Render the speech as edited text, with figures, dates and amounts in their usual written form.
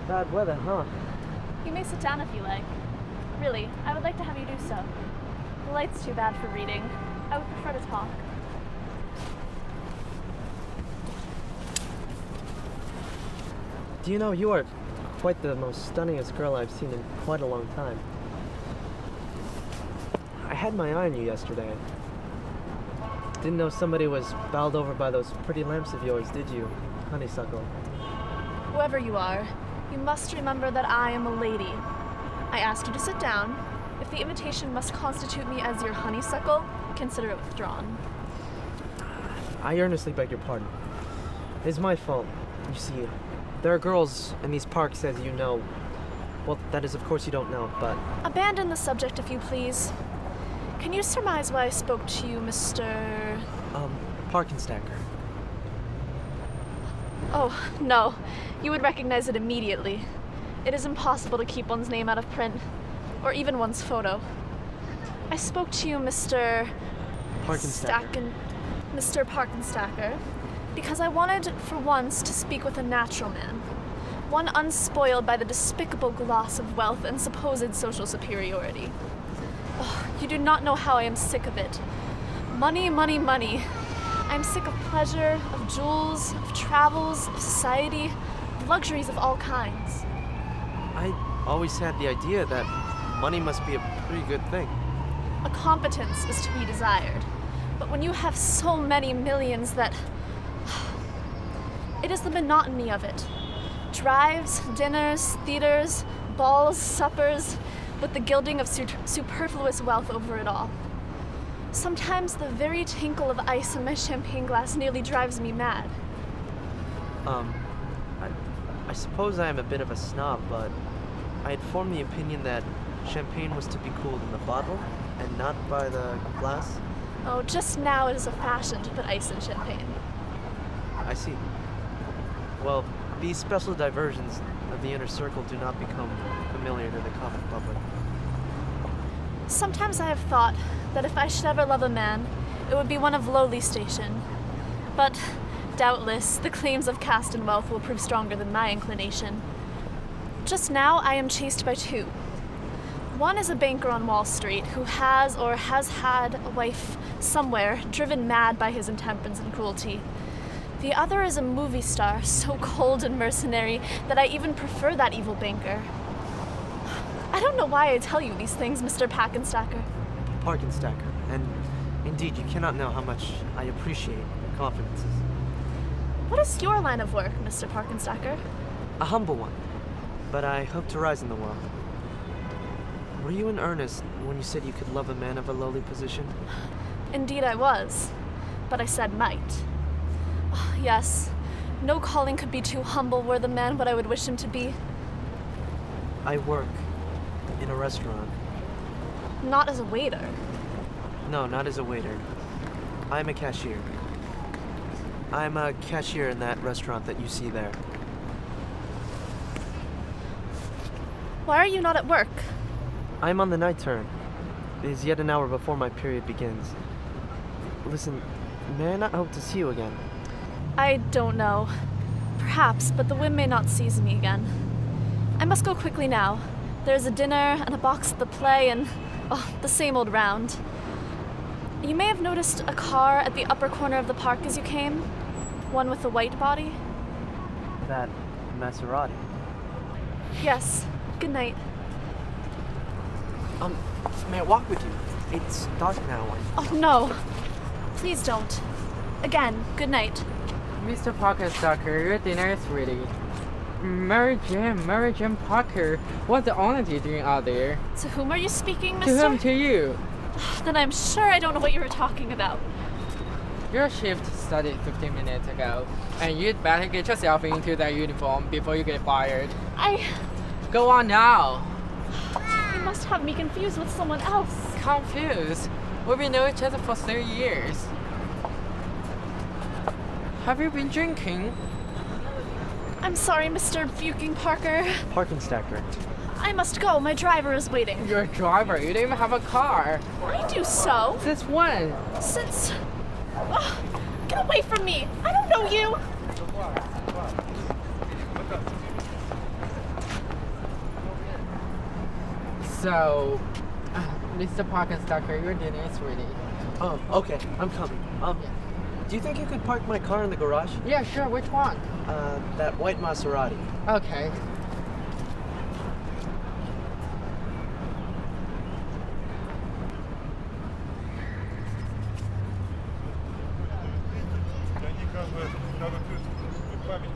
Bad weather, huh? You may sit down if you like. Really, I would like to have you do so. The light's too bad for reading. I would prefer to talk. Do you know, you are quite the most stunningest girl I've seen in quite a long time. I had my eye on you yesterday. Didn't know somebody was bowled over by those pretty lamps of yours, did you, honeysuckle? Whoever you are, you must remember that I am a lady. I asked you to sit down. If the invitation must constitute me as your honeysuckle, consider it withdrawn. I earnestly beg your pardon. It is my fault. You see, there are girls in these parks, as you know. Well, that is, of course, you don't know, but... Abandon the subject, if you please. Can you surmise why I spoke to you, Mr... Parkenstacker. Oh, no. You would recognize it immediately. It is impossible to keep one's name out of print, or even one's photo. I spoke to you, Mr... Parkenstacker. Mr. Parkenstacker, because I wanted, for once, to speak with a natural man. One unspoiled by the despicable gloss of wealth and supposed social superiority. Oh, you do not know how I am sick of it. Money, money, money. I am sick of pleasure, of jewels, of travels, of society, of luxuries of all kinds. I always had the idea that money must be a pretty good thing. A competence is to be desired. But when you have so many millions that... It is the monotony of it. Drives, dinners, theaters, balls, suppers, with the gilding of superfluous wealth over it all. Sometimes the very tinkle of ice in my champagne glass nearly drives me mad. I suppose I am a bit of a snob, but I had formed the opinion that champagne was to be cooled in the bottle and not by the glass. Oh, just now it is a fashion to put ice in champagne. I see. Well, these special diversions of the inner circle do not become familiar to the common public. Sometimes I have thought that if I should ever love a man, it would be one of lowly station. But doubtless, the claims of caste and wealth will prove stronger than my inclination. Just now, I am chased by two. One is a banker on Wall Street who has or has had a wife somewhere, driven mad by his intemperance and cruelty. The other is a movie star, so cold and mercenary that I even prefer that evil banker. I don't know why I tell you these things, Mr. Parkenstacker. Parkenstacker, and indeed, you cannot know how much I appreciate your confidences. What is your line of work, Mr. Parkenstacker? A humble one, but I hope to rise in the world. Were you in earnest when you said you could love a man of a lowly position? Indeed I was, but I said might. Oh, yes, no calling could be too humble were the man what I would wish him to be. I work in a restaurant. Not as a waiter. No, not as a waiter. I'm a cashier. I'm a cashier in that restaurant that you see there. Why are you not at work? I'm on the night turn. It is yet an hour before my period begins. Listen, may I not hope to see you again? I don't know. Perhaps, but the whim may not seize me again. I must go quickly now. There's a dinner and a box at the play and, the same old round. You may have noticed a car at the upper corner of the park as you came. One with a white body. That Maserati. Yes. Good night. May I walk with you? It's dark now. Oh, no. Please don't. Again, good night. Mr. Parkenstacker, your dinner is ready. Mary Jane Parker, what on are you doing out there? To whom are you speaking, mister? To whom? To you. Then I'm sure I don't know what you were talking about. Your shift started 15 minutes ago, and you'd better get yourself into that uniform before you get fired. Go on now. You must have me confused with someone else. Confused? We've been knowing each other for 3 years. Have you been drinking? I'm sorry, Mr. Buking Parker. Parkenstacker. I must go. My driver is waiting. You're a driver. You don't even have a car. I do so. Since when? Since... get away from me. I don't know you. So, Mr. Parkenstacker, your dinner is ready. Oh, okay. I'm coming. Do you think you could park my car in the garage? Yeah, sure. Which one? That white Maserati. Okay. Они как бы надо память.